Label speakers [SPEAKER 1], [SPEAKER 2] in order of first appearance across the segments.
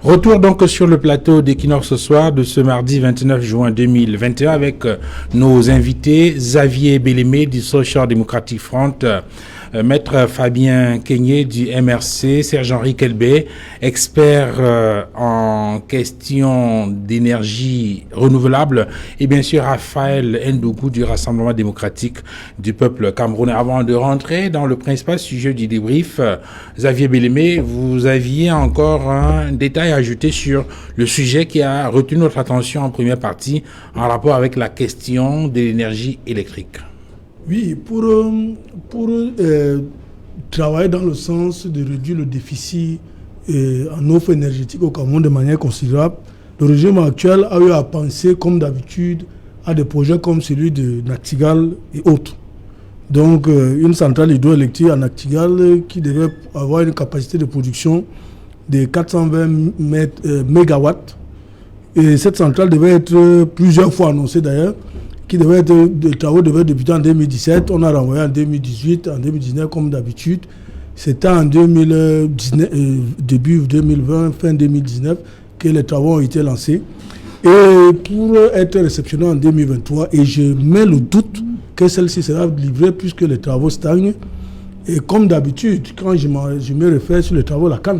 [SPEAKER 1] Retour donc sur le plateau d'Equinox ce soir de ce mardi 29 juin 2021 avec nos invités Xavier Bellemé du Social Democratic Front, Maître Fabien Kenyé du MRC, Serge-Henri Kelbey, expert en question d'énergie renouvelable, et bien sûr Raphaël Ndougou du Rassemblement démocratique du peuple camerounais. Avant de rentrer dans le principal sujet du débrief, Xavier Bellemé, vous aviez encore un détail à ajouter sur le sujet qui a retenu notre attention en première partie en rapport avec la question de l'énergie électrique.
[SPEAKER 2] Oui, pour travailler dans le sens de réduire le déficit en offre énergétique au Cameroun de manière considérable, le régime actuel a eu à penser, comme d'habitude, à des projets comme celui de Nachtigal et autres. Donc, une centrale hydroélectrique à Nachtigal qui devait avoir une capacité de production de 420 mégawatts. Et cette centrale devait être plusieurs fois annoncée d'ailleurs. Les travaux devaient débuter en 2017, on a renvoyé en 2018, en 2019 comme d'habitude. C'était en 2019, début 2020, fin 2019 que les travaux ont été lancés. Et pour être réceptionnés en 2023, et je mets le doute que celle-ci sera livrée puisque les travaux stagnent. Et comme d'habitude, quand je me réfère sur les travaux de la CAN,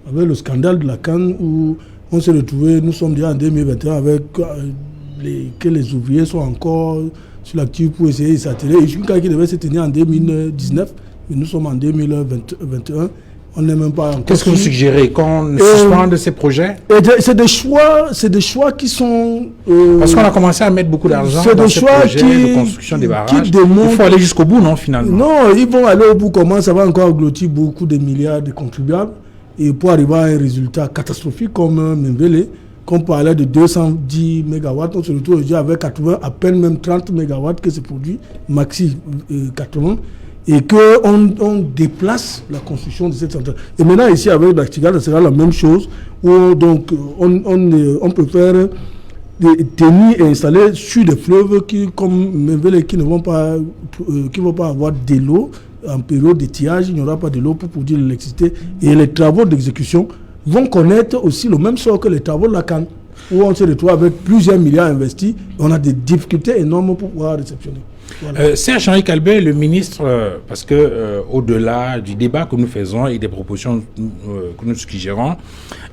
[SPEAKER 2] avec le scandale de la CAN où on s'est retrouvé, nous sommes déjà en 2021 avec... que les ouvriers sont encore sur l'actif pour essayer de s'atteler. Et jusqu'à qui devait se tenir en 2019, mais nous sommes en 2021, on n'est même pas encore...
[SPEAKER 1] Qu'est-ce que vous suggérez, qu'on suspende ces projets?
[SPEAKER 2] C'est des choix qui sont...
[SPEAKER 1] Parce qu'on a commencé à mettre beaucoup d'argent dans ces projets de construction des barrages. Il faut aller jusqu'au bout, non, finalement?
[SPEAKER 2] Non, ils vont aller au bout. Comment ça va encore engloutir beaucoup de milliards de contribuables et pour arriver à un résultat catastrophique comme Mbele. Qu'on parlait de 210 mégawatts, on se retrouve déjà avec 80, à peine même 30 mégawatts que se produit, maxi 80, et qu'on déplace la construction de cette centrale. Et maintenant, ici, avec Nachtigal, ça sera la même chose, où donc on peut faire tenir et installer sur des fleuves qui, comme Mbele, qui ne vont pas avoir de l'eau. En période d'étiage, il n'y aura pas de l'eau pour produire l'électricité. Et les travaux d'exécution vont connaître aussi le même sort que les travaux de la CAN, où on se retrouve avec plusieurs milliards investis. On a des difficultés énormes pour pouvoir réceptionner. Voilà.
[SPEAKER 1] Serge-Henri Kelbey, le ministre, parce que au-delà du débat que nous faisons et des propositions que nous suggérons,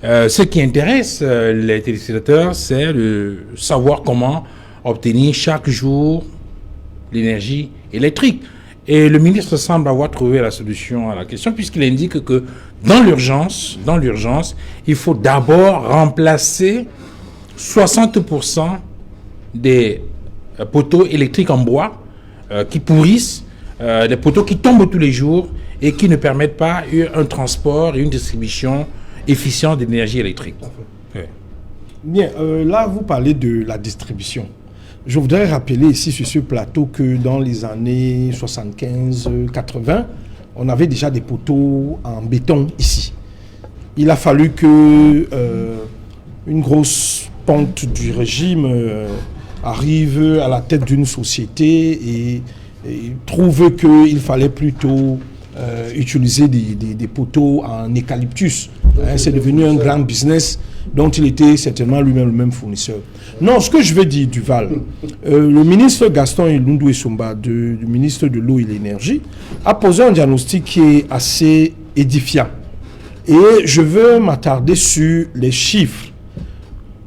[SPEAKER 1] ce qui intéresse les téléspectateurs, c'est de savoir comment obtenir chaque jour l'énergie électrique. Et le ministre semble avoir trouvé la solution à la question puisqu'il indique que dans l'urgence, il faut d'abord remplacer 60% des poteaux électriques en bois qui pourrissent, des poteaux qui tombent tous les jours et qui ne permettent pas un transport et une distribution efficiente d'énergie électrique.
[SPEAKER 3] Ouais. Bien, là vous parlez de la distribution. Je voudrais rappeler ici sur ce plateau que dans les années 75-80, on avait déjà des poteaux en béton ici. Il a fallu que une grosse pente du régime arrive à la tête d'une société et trouve qu'il fallait plutôt utiliser des poteaux en eucalyptus. C'est devenu un grand business dont il était certainement lui-même le même fournisseur. Non, ce que je veux dire, Duval, le ministre Gaston Ilundu Essomba, du ministre de l'eau et de l'énergie, a posé un diagnostic qui est assez édifiant. Et je veux m'attarder sur les chiffres.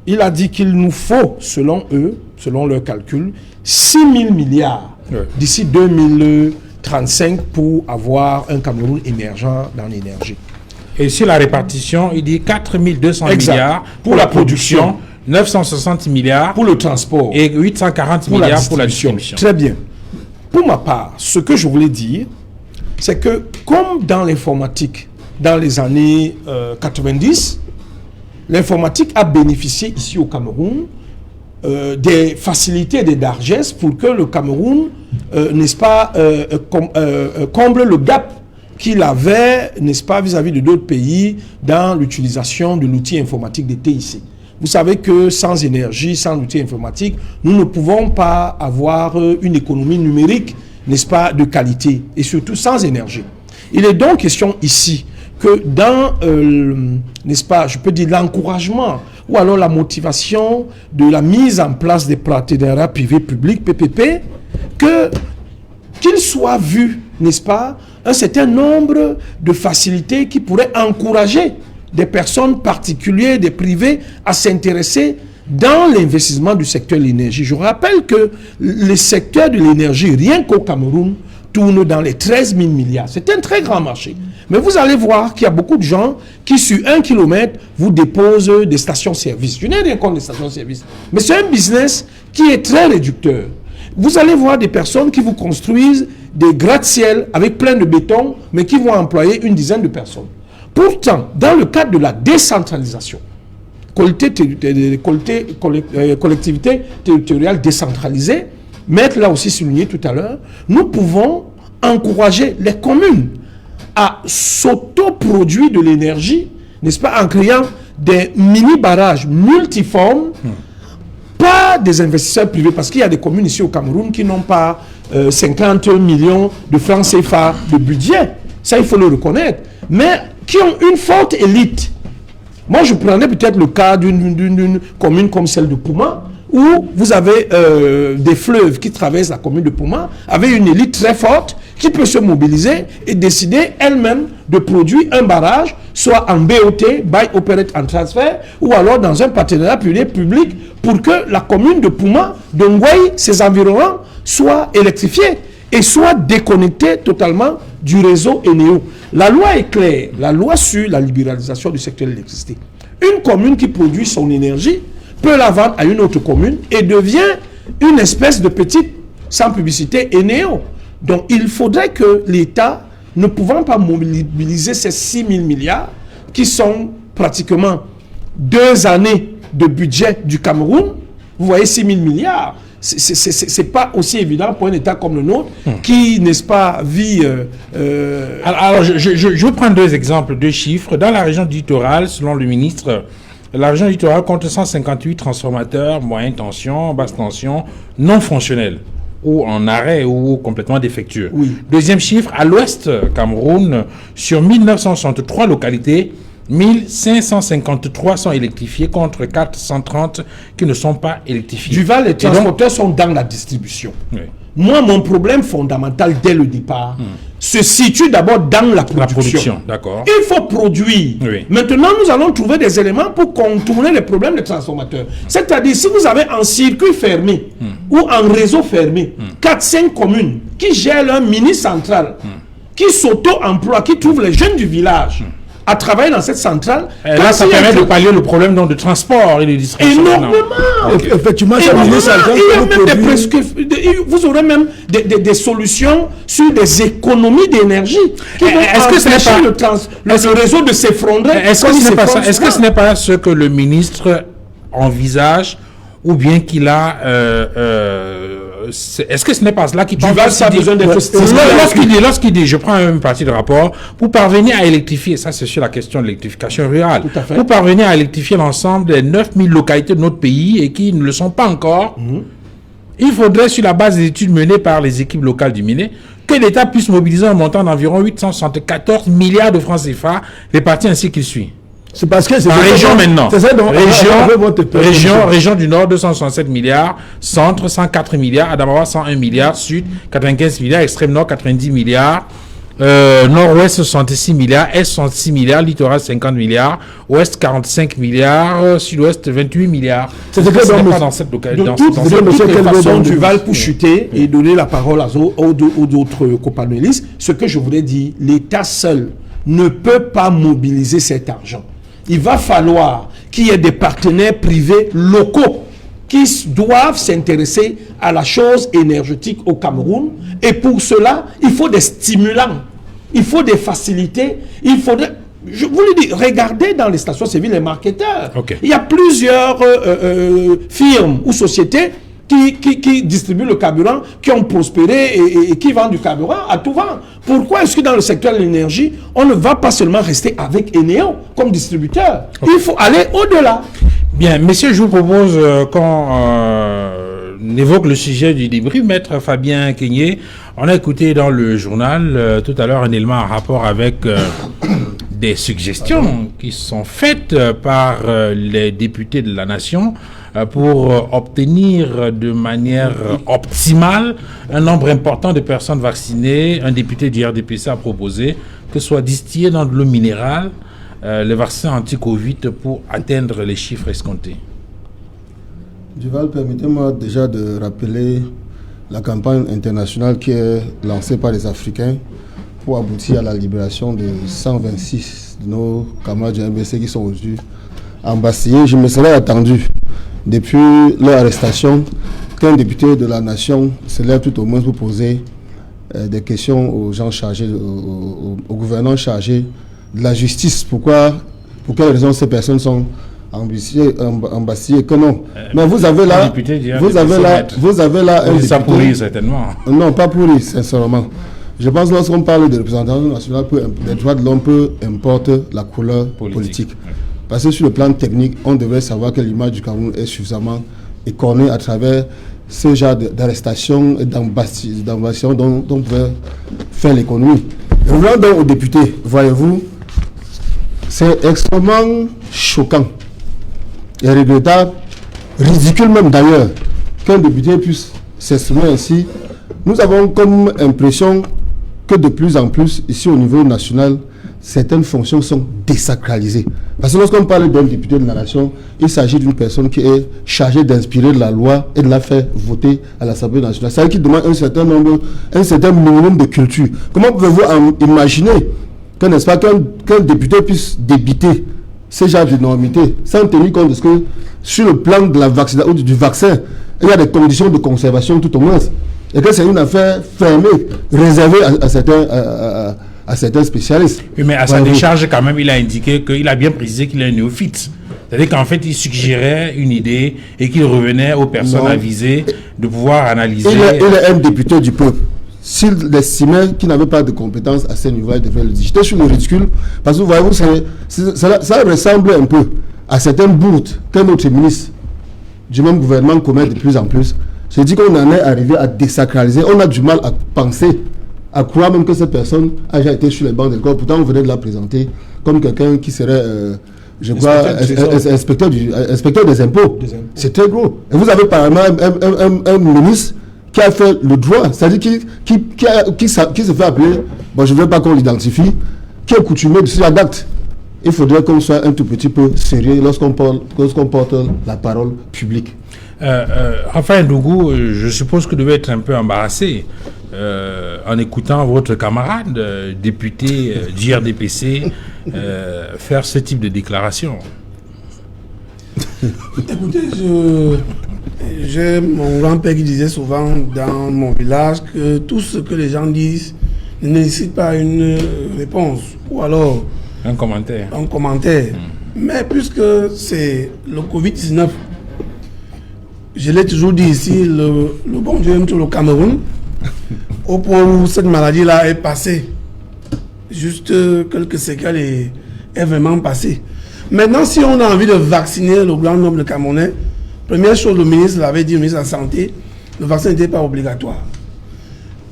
[SPEAKER 3] Il a dit qu'il nous faut, selon eux, selon leurs calculs, 6 000 milliards d'ici 2035 pour avoir un Cameroun émergent dans l'énergie.
[SPEAKER 1] Et sur la répartition, il dit 4 200 milliards pour la production, 960 milliards
[SPEAKER 3] pour le transport
[SPEAKER 1] et 840 milliards pour la distribution.
[SPEAKER 3] Très bien. Pour ma part, ce que je voulais dire, c'est que comme dans l'informatique, dans les années 90, l'informatique a bénéficié ici au Cameroun des facilités et des largesses pour que le Cameroun, n'est-ce pas, comble le gap qu'il avait, n'est-ce pas, vis-à-vis de d'autres pays dans l'utilisation de l'outil informatique des TIC. Vous savez que sans énergie, sans outil informatique, nous ne pouvons pas avoir une économie numérique, n'est-ce pas, de qualité, et surtout sans énergie. Il est donc question ici que dans, n'est-ce pas, je peux dire l'encouragement ou alors la motivation de la mise en place des partenariats privés-publics, PPP, qu'il soit vu, n'est-ce pas, un certain nombre de facilités qui pourraient encourager des personnes particulières, des privés, à s'intéresser dans l'investissement du secteur de l'énergie. Je rappelle que le secteur de l'énergie, rien qu'au Cameroun, tourne dans les 13 000 milliards. C'est un très grand marché. Mais vous allez voir qu'il y a beaucoup de gens qui, sur 1 kilomètre, vous déposent des stations-service. Je n'ai rien contre les stations-service. Mais c'est un business qui est très réducteur. Vous allez voir des personnes qui vous construisent des gratte-ciel avec plein de béton, mais qui vont employer une dizaine de personnes. Pourtant, dans le cadre de la décentralisation, collectivité territoriale décentralisée, Maître l'a aussi souligné tout à l'heure, nous pouvons encourager les communes à s'autoproduire de l'énergie, n'est-ce pas, en créant des mini-barrages multiformes, pas des investisseurs privés, parce qu'il y a des communes ici au Cameroun qui n'ont pas 50 millions de francs CFA de budget, ça il faut le reconnaître, mais qui ont une forte élite. Moi je prenais peut-être le cas d'une commune comme celle de Pouma, où vous avez des fleuves qui traversent la commune de Pouma, avec une élite très forte qui peut se mobiliser et décider elle-même de produire un barrage, soit en BOT, Buy Operate and Transfer, ou alors dans un partenariat public pour que la commune de Pouma, de Ngouaï, ses environnants, soient électrifiés et soient déconnectés totalement du réseau Eneo. La loi est claire, la loi sur la libéralisation du secteur de l'électricité. Une commune qui produit son énergie peut la vendre à une autre commune et devient une espèce de petite, sans publicité, Eneo. Donc il faudrait que l'État, ne pouvant pas mobiliser ces 6 000 milliards, qui sont pratiquement 2 années de budget du Cameroun, vous voyez 6 000 milliards, c'est pas aussi évident pour un État comme le nôtre, qui, n'est-ce pas, vit...
[SPEAKER 1] Alors je vais prendre 2 exemples, 2 chiffres. Dans la région du littoral, selon le ministre, la région littorale compte 158 transformateurs, moyenne tension, basse tension, non fonctionnels, ou en arrêt ou complètement défectueux.
[SPEAKER 3] Oui.
[SPEAKER 1] Deuxième chiffre, à l'ouest Cameroun, sur 1963 localités, 1553 sont électrifiés contre 430 qui ne sont pas électrifiés.
[SPEAKER 3] Duval, les transporteurs sont dans la distribution. Oui. Moi, mon problème fondamental dès le départ se situe d'abord dans la production.
[SPEAKER 1] D'accord.
[SPEAKER 3] Il faut produire.
[SPEAKER 1] Oui.
[SPEAKER 3] Maintenant, nous allons trouver des éléments pour contourner les problèmes des transformateurs. C'est-à-dire, si vous avez en circuit fermé ou en réseau fermé 4-5 communes qui gèrent un mini-centrale, qui s'auto-emploient, qui trouvent les jeunes du village à travailler dans cette centrale.
[SPEAKER 1] Là, ça permet de pallier le problème donc, de transport et de distribution.
[SPEAKER 3] Énormément.
[SPEAKER 2] Effectivement, ça
[SPEAKER 3] vous aurez même des solutions sur des économies d'énergie.
[SPEAKER 1] Est-ce que ce n'est pas
[SPEAKER 3] le réseau de s'effondrer?
[SPEAKER 1] Est-ce que ce n'est pas ce que le ministre envisage ou bien qu'il a... est-ce que ce n'est pas cela qui parle? Lorsqu'il dit, je prends une partie de rapport, pour parvenir à électrifier, ça c'est sur la question de l'électrification rurale, pour parvenir à électrifier l'ensemble des 9000 localités de notre pays et qui ne le sont pas encore, il faudrait, sur la base des études menées par les équipes locales du MINE, que l'État puisse mobiliser un montant d'environ 874 milliards de francs CFA répartis ainsi qu'il suit.
[SPEAKER 2] C'est parce que c'est
[SPEAKER 1] en région maintenant.
[SPEAKER 2] C'est ça donc
[SPEAKER 1] région du Nord 267 milliards, Centre 104 milliards, Adamawa 101 milliards, Sud 95 milliards, Extrême Nord 90 milliards, Nord-Ouest 66 milliards, Est 66 milliards, Littoral 50 milliards, Ouest 45 milliards, Sud-Ouest 28 milliards.
[SPEAKER 2] C'est pas
[SPEAKER 1] dans cette localité.
[SPEAKER 3] De toute façon, Duval pour chuter et donner la parole aux autres copanélistes, ce que je voudrais dire, l'État seul ne peut pas mobiliser cet argent. Il va falloir qu'il y ait des partenaires privés locaux qui doivent s'intéresser à la chose énergétique au Cameroun. Et pour cela, il faut des stimulants, il faut des facilités, il faudrait... Je vous le dis, regardez dans les stations civiles les marketeurs. Il y a plusieurs firmes ou sociétés qui distribuent le carburant, qui ont prospéré et qui vendent du carburant à tout vent. Pourquoi est-ce que dans le secteur de l'énergie, on ne va pas seulement rester avec Eneo comme distributeur? Il faut aller au-delà.
[SPEAKER 1] Bien, messieurs, je vous propose qu'on évoque le sujet du débrief. Maître Fabien Kenyé, on a écouté dans le journal tout à l'heure un élément en rapport avec des suggestions qui sont faites par les députés de la nation pour obtenir de manière optimale un nombre important de personnes vaccinées. Un député du RDPC a proposé que soit distillé dans de l'eau minérale le vaccin anti-Covid pour atteindre les chiffres escomptés.
[SPEAKER 4] Duval, permettez-moi déjà de rappeler la campagne internationale qui est lancée par les Africains pour aboutir à la libération de 126 de nos camarades du MBC qui sont aujourd'hui embastillés. Je me serais attendu, depuis leur arrestation, qu'un député de la nation se lève tout au moins pour poser des questions aux gens chargés, aux gouvernants chargés de la justice. Pour quelles raisons ces personnes sont embastillées que non. Mais vous avez là, vous avez là un député.
[SPEAKER 1] Ça pourri certainement.
[SPEAKER 4] Non, pas pourri, sincèrement. Je pense que lorsqu'on parle de représentation nationale des droits de l'homme, peu importe la couleur politique. Parce que sur le plan technique, on devrait savoir que l'image du Cameroun est suffisamment écornée à travers ce genre d'arrestation et d'embastillation dont on pouvait faire l'économie. Revenons donc aux députés, voyez-vous, c'est extrêmement choquant et regrettable, ridicule même d'ailleurs, qu'un député puisse s'exprimer ainsi. Nous avons comme impression que de plus en plus, ici au niveau national, certaines fonctions sont désacralisées. Parce que lorsqu'on parle d'un député de la nation, il s'agit d'une personne qui est chargée d'inspirer la loi et de la faire voter à l'Assemblée nationale. C'est-à-dire qu'il demande un certain minimum de culture. Comment pouvez-vous imaginer qu'un député puisse débiter ce genre de normalité sans tenir compte de ce que sur le plan de la vaccination ou du vaccin, il y a des conditions de conservation tout au moins. Et que c'est une affaire fermée, réservée à certains spécialistes.
[SPEAKER 1] Oui, mais à sa décharge, quand même, il a indiqué qu'il a bien précisé qu'il est un néophyte. C'est-à-dire qu'en fait, il suggérait une idée et qu'il revenait aux personnes avisées de pouvoir analyser.
[SPEAKER 4] Il est un député du peuple. S'il estimait qu'il n'avait pas de compétences à ce niveau, il devait le dire. J'étais sur le ridicule, parce que vous voyez, ça ressemble un peu à certaines bourdes qu'un autre ministre du même gouvernement commet de plus en plus. J'ai dit qu'on en est arrivé à désacraliser. On a du mal à penser, à croire même que cette personne a déjà été sur les bancs de l'école. Pourtant, on venait de la présenter comme quelqu'un qui serait, inspecteur des impôts. C'est très gros. Et vous avez par exemple un ministre qui a fait le droit, c'est-à-dire qui se fait appeler, bon, je ne veux pas qu'on l'identifie, qui est coutumé de ce genre d'acte. Il faudrait qu'on soit un tout petit peu sérieux lorsqu'on porte la parole publique.
[SPEAKER 1] Raphaël Ndougou, je suppose que vous devez être un peu embarrassé en écoutant votre camarade, député du RDPC, faire ce type de déclaration.
[SPEAKER 2] Écoutez, j'ai mon grand-père qui disait souvent dans mon village que tout ce que les gens disent ne nécessite pas une réponse ou alors
[SPEAKER 1] un commentaire.
[SPEAKER 2] Mais puisque c'est le Covid-19, je l'ai toujours dit ici, le bon Dieu aime tout le Cameroun, au point où cette maladie-là est passée. Juste quelques séquelles est vraiment passée. Maintenant, si on a envie de vacciner le grand nombre de Camerounais, première chose, le ministre l'avait dit, le ministre de la Santé, le vaccin n'était pas obligatoire.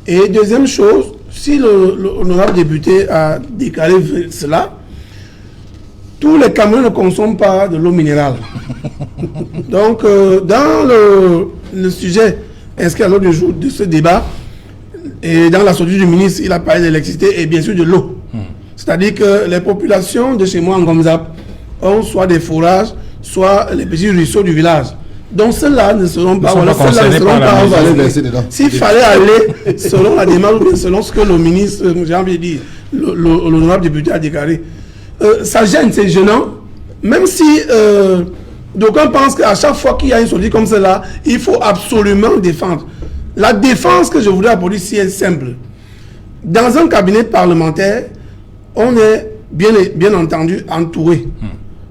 [SPEAKER 2] Et deuxième chose, si l'honorable député a déclaré cela, tous les Camerounais ne consomment pas de l'eau minérale. Donc, dans le sujet inscrit à l'ordre du jour de ce débat, et dans la sortie du ministre, il a parlé de l'électricité et bien sûr de l'eau. C'est-à-dire que les populations de chez moi en Gomzap ont soit des forages, soit les petits ruisseaux du village. Donc ceux-là ne seront pas... S'il fallait aller selon la démarche ou bien selon ce que le ministre, j'ai envie de dire, l'honorable député a déclaré, ça gêne, c'est gênant, même si d'aucuns pensent qu'à chaque fois qu'il y a une sortie comme cela, il faut absolument défendre. La défense que je voudrais apporter ici est simple. Dans un cabinet parlementaire, on est bien entendu entouré,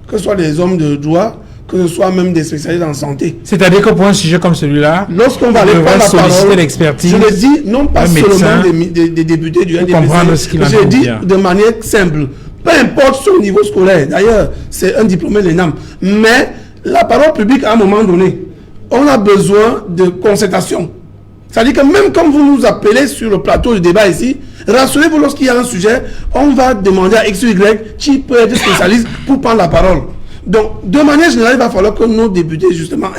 [SPEAKER 2] que ce soit des hommes de droit, que ce soit même des spécialistes en santé.
[SPEAKER 1] C'est-à-dire que pour un sujet comme celui-là,
[SPEAKER 2] lorsqu'on va aller prendre la parole,
[SPEAKER 1] l'expertise,
[SPEAKER 2] je le dis non pas seulement des députés du NDPC, je dis de manière simple, peu importe son niveau scolaire, d'ailleurs c'est un diplômé de l'ENAM, mais la parole publique à un moment donné, on a besoin de concertation. C'est-à-dire que même quand vous nous appelez sur le plateau de débat ici, rassurez-vous, lorsqu'il y a un sujet, on va demander à X ou Y qui peut être spécialiste pour prendre la parole. Donc, de manière générale, il va falloir que nos députés, justement,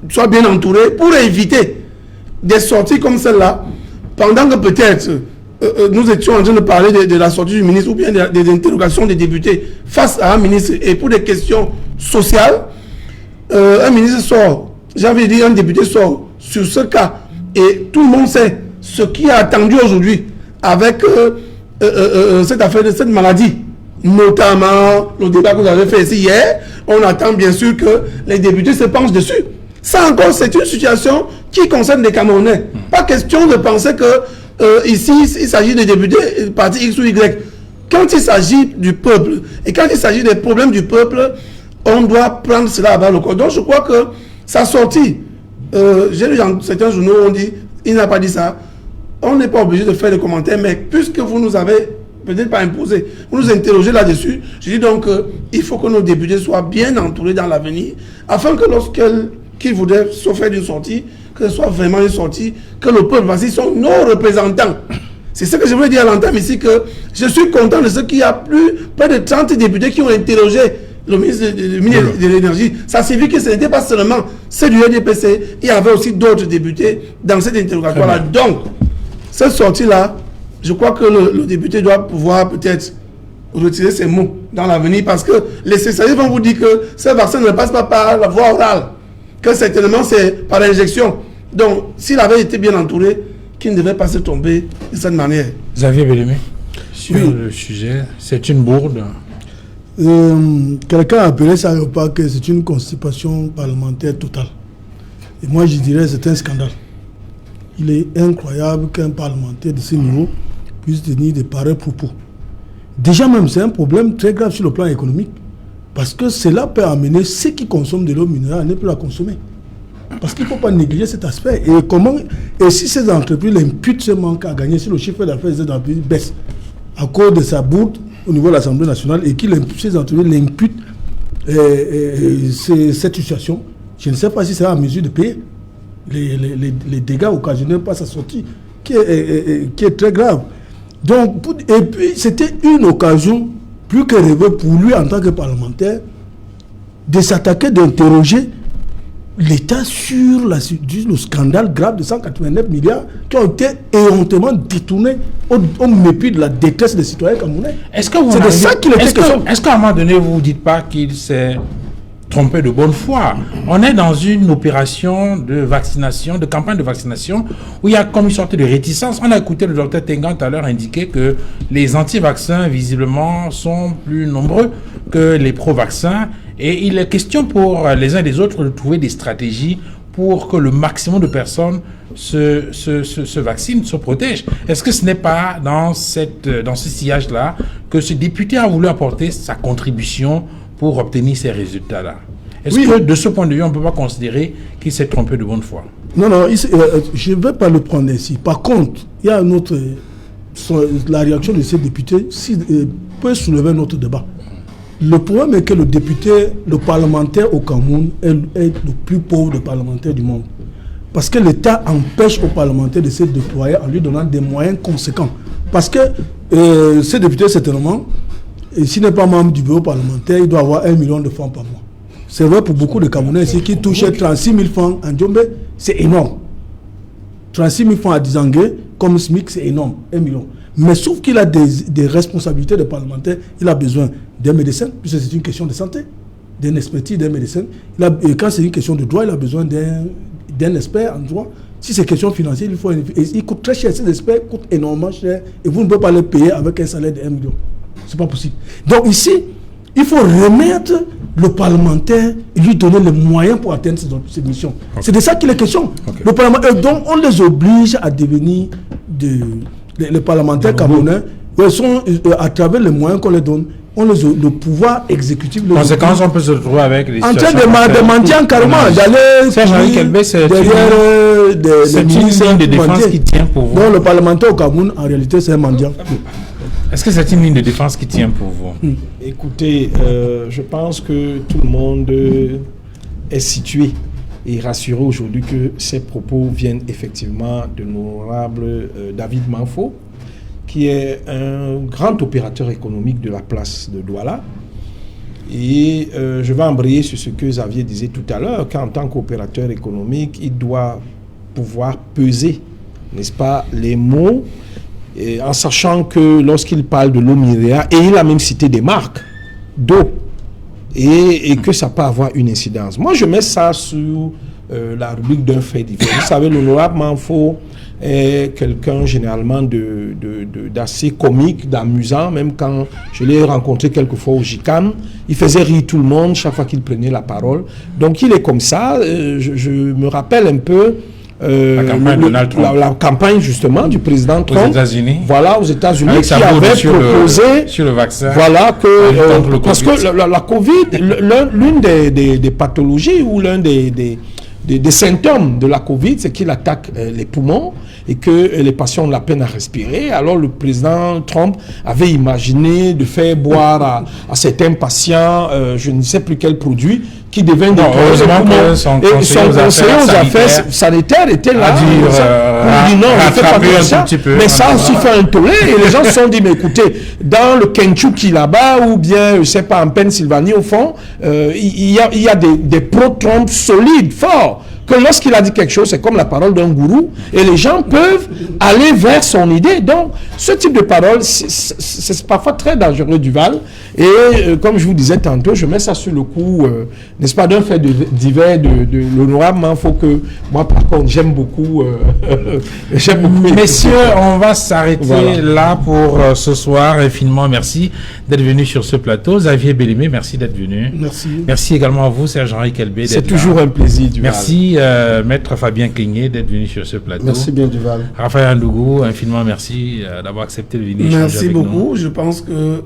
[SPEAKER 2] soient bien entourés pour éviter des sorties comme celle-là, pendant que peut-être nous étions en train de parler de la sortie du ministre ou bien des interrogations des députés face à un ministre et pour des questions sociales, un ministre sort, j'ai envie de dire un député sort sur ce cas et tout le monde sait ce qui a attendu aujourd'hui avec cette affaire de cette maladie, notamment le débat que vous avez fait ici hier. On attend bien sûr que les députés se penchent dessus. Ça encore, c'est une situation qui concerne les Camerounais. Pas question de penser que ici, il s'agit de députés parti X ou Y. Quand il s'agit du peuple et quand il s'agit des problèmes du peuple, on doit prendre cela à bas le corps. Donc je crois que sa sortie, j'ai lu dans certains journaux, on dit, il n'a pas dit ça. On n'est pas obligé de faire des commentaires, mais puisque vous nous avez peut-être pas imposé, vous nous interrogez là-dessus, je dis donc il faut que nos députés soient bien entourés dans l'avenir, afin que lorsqu'ils voudraient se faire d'une sortie, que ce soit vraiment une sortie, que le peuple, parce qu'ils sont nos représentants. C'est ce que je voulais dire à l'entame ici, que je suis content de ce qu'il y a près de 30 députés qui ont interrogé le ministre de l'énergie. Ça signifie que ce n'était pas seulement ceux du RDPC, il y avait aussi d'autres députés dans cet interrogatoire-là. Donc, cette sortie-là, je crois que le député doit pouvoir peut-être retirer ses mots dans l'avenir, parce que les spécialistes vont vous dire que ce vaccin ne passe pas par la voie orale, que certainement c'est par injection. Donc, s'il avait été bien entouré, qu'il ne devait pas se tomber de cette manière.
[SPEAKER 1] Xavier Bellemé, sur le sujet, c'est une bourde.
[SPEAKER 2] Quelqu'un a appelé ça au pas que c'est une constipation parlementaire totale. Et moi, je dirais que c'est un scandale. Il est incroyable qu'un parlementaire de ce niveau puisse tenir de pareils propos. Déjà même, c'est un problème très grave sur le plan économique. Parce que cela peut amener ceux qui consomment de l'eau minérale à ne plus la consommer. Parce qu'il ne faut pas négliger cet aspect. Et si ces entreprises imputent ce manque à gagner, si le chiffre d'affaires de ces entreprises baisse à cause de sa bourde au niveau de l'Assemblée nationale et que ces entreprises l'imputent cette situation, je ne sais pas si c'est à mesure de payer les dégâts occasionnés par sa sortie, qui est très grave. Donc, et puis, c'était une occasion plus que rêvée pour lui en tant que parlementaire de s'attaquer, d'interroger l'État sur le scandale grave de 189 milliards qui ont été éhontément détournés au mépris de la détresse des citoyens camerounais.
[SPEAKER 1] C'est de ça qu'il était question. Est-ce qu'à un moment donné, vous ne dites pas qu'il s'est trompé de bonne foi? On est dans une opération de vaccination, de campagne de vaccination, où il y a comme une sorte de réticence. On a écouté le docteur Tengan tout à l'heure indiquer que les anti-vaccins, visiblement, sont plus nombreux que les pro-vaccins. Et il est question pour les uns et les autres de trouver des stratégies pour que le maximum de personnes se vaccinent, se protègent. Est-ce que ce n'est pas dans ce sillage-là que ce député a voulu apporter sa contribution pour obtenir ces résultats-là? Est-ce que de ce point de vue, on ne peut pas considérer qu'il s'est trompé de bonne foi?
[SPEAKER 2] Non, je ne vais pas le prendre ici. Par contre, il y a un autre... La réaction de ces députés peut soulever un autre débat. Le problème est que le parlementaire au Cameroun est le plus pauvre des parlementaires du monde. Parce que l'État empêche aux parlementaires de se déployer en lui donnant des moyens conséquents. Parce que ce député, certainement, s'il n'est pas membre du bureau parlementaire, il doit avoir 1 million de francs par mois. C'est vrai pour beaucoup de Camerounais ici qui touchent 36 000 francs en Djombe, c'est énorme. 36 000 francs à Dizangue, comme SMIC, c'est énorme, 1 million. Mais sauf qu'il a des responsabilités de parlementaire, il a besoin d'un médecin, puisque c'est une question de santé, d'un expertise d'un médecin. Et quand c'est une question de droit, il a besoin d'un expert en droit. Si c'est question financière, il coûte très cher. Ces experts coûtent énormément cher et vous ne pouvez pas les payer avec un salaire de 1 million. Ce n'est pas possible. Donc ici, il faut remettre le parlementaire et lui donner les moyens pour atteindre ses missions. Okay. C'est de ça qu'il est question. Okay. Le parlementaire, donc on les oblige à devenir les parlementaires camerounais, à travers les moyens qu'on les donne, le pouvoir exécutif.
[SPEAKER 1] Conséquence, on peut se retrouver avec les
[SPEAKER 2] en train de mentir carrément, d'aller derrière
[SPEAKER 1] c'est une ligne de défense qui tient pour vous.
[SPEAKER 2] Non, le parlementaire au Cameroun, en réalité, c'est un mendiant.
[SPEAKER 1] Est-ce que c'est une ligne de défense qui tient pour vous?
[SPEAKER 3] Écoutez, je pense que tout le monde est situé et rassurer aujourd'hui que ces propos viennent effectivement de l'honorable David Manfo, qui est un grand opérateur économique de la place de Douala. Et je vais embrayer sur ce que Xavier disait tout à l'heure, qu'en tant qu'opérateur économique, il doit pouvoir peser, n'est-ce pas, les mots, et en sachant que lorsqu'il parle de l'eau Myria, et il a même cité des marques d'eau, et que ça peut avoir une incidence. Moi, je mets ça sur la rubrique d'un fait divers. Vous savez, l'honorable Manfo est quelqu'un généralement d'assez comique, d'amusant, même quand je l'ai rencontré quelquefois au GICAM, il faisait rire tout le monde chaque fois qu'il prenait la parole. Donc il est comme ça. Je me rappelle un peu la campagne justement du président Trump
[SPEAKER 1] aux États-Unis.
[SPEAKER 3] Voilà, aux États-Unis, qui avait proposé
[SPEAKER 1] sur le vaccin.
[SPEAKER 3] Voilà que parce que la Covid, l'une des pathologies ou l'un des symptômes de la Covid, c'est qu'il attaque les poumons et que les patients ont la peine à respirer. Alors le président Trump avait imaginé de faire boire à certains patients, je ne sais plus quel produit, qui devient des poumons. Son conseiller aux affaires sanitaires était là. Mais ça aussi fait un tollé et les gens se sont dit, mais écoutez, dans le Kentucky là-bas, ou bien, je ne sais pas, en Pennsylvanie au fond, il y a des pro-Trump solides, forts, que lorsqu'il a dit quelque chose, c'est comme la parole d'un gourou, et les gens peuvent aller vers son idée. Donc, ce type de parole, c'est parfois très dangereux, Duval. Et comme je vous disais tantôt, je mets ça sur le coup, n'est-ce pas, d'un fait divers de l'honorable Manfo que moi, par contre, j'aime beaucoup.
[SPEAKER 1] Messieurs, on va s'arrêter là pour ce soir. Infiniment merci d'être venu sur ce plateau. Xavier Bellimé, merci d'être venu.
[SPEAKER 2] Merci.
[SPEAKER 1] Merci également à vous, Serge-Henri Kelbé.
[SPEAKER 3] C'est toujours un plaisir, Duval.
[SPEAKER 1] Merci. Maître Fabien Cligné d'être venu sur ce plateau.
[SPEAKER 4] Merci bien, Duval.
[SPEAKER 1] Raphaël Ndougou, infiniment merci d'avoir accepté de venir.
[SPEAKER 2] Merci beaucoup. Je pense que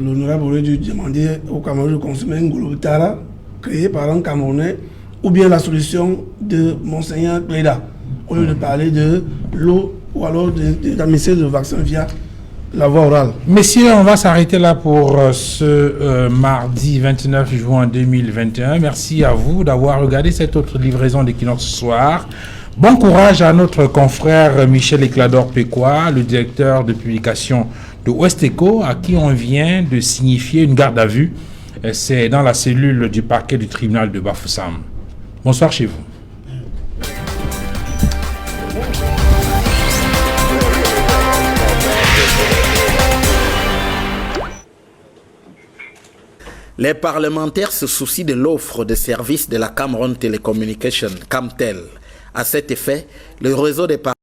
[SPEAKER 2] l'honorable aurait dû demander au Cameroun de consommer un Golotara créé par un Camerounais ou bien la solution de Monseigneur Cléda au lieu de parler de l'eau ou alors d'administrer le vaccin via la voie orale.
[SPEAKER 1] Messieurs, on va s'arrêter là pour ce mardi 29 juin 2021. Merci à vous d'avoir regardé cette autre livraison d'Equinox ce soir. Bon courage à notre confrère Michel Éclador-Pécois, le directeur de publication de Ouest Eco, à qui on vient de signifier une garde à vue. C'est dans la cellule du parquet du tribunal de Bafoussam. Bonsoir chez vous.
[SPEAKER 5] Les parlementaires se soucient de l'offre de services de la Cameroun Telecommunication, Camtel. À cet effet, le réseau des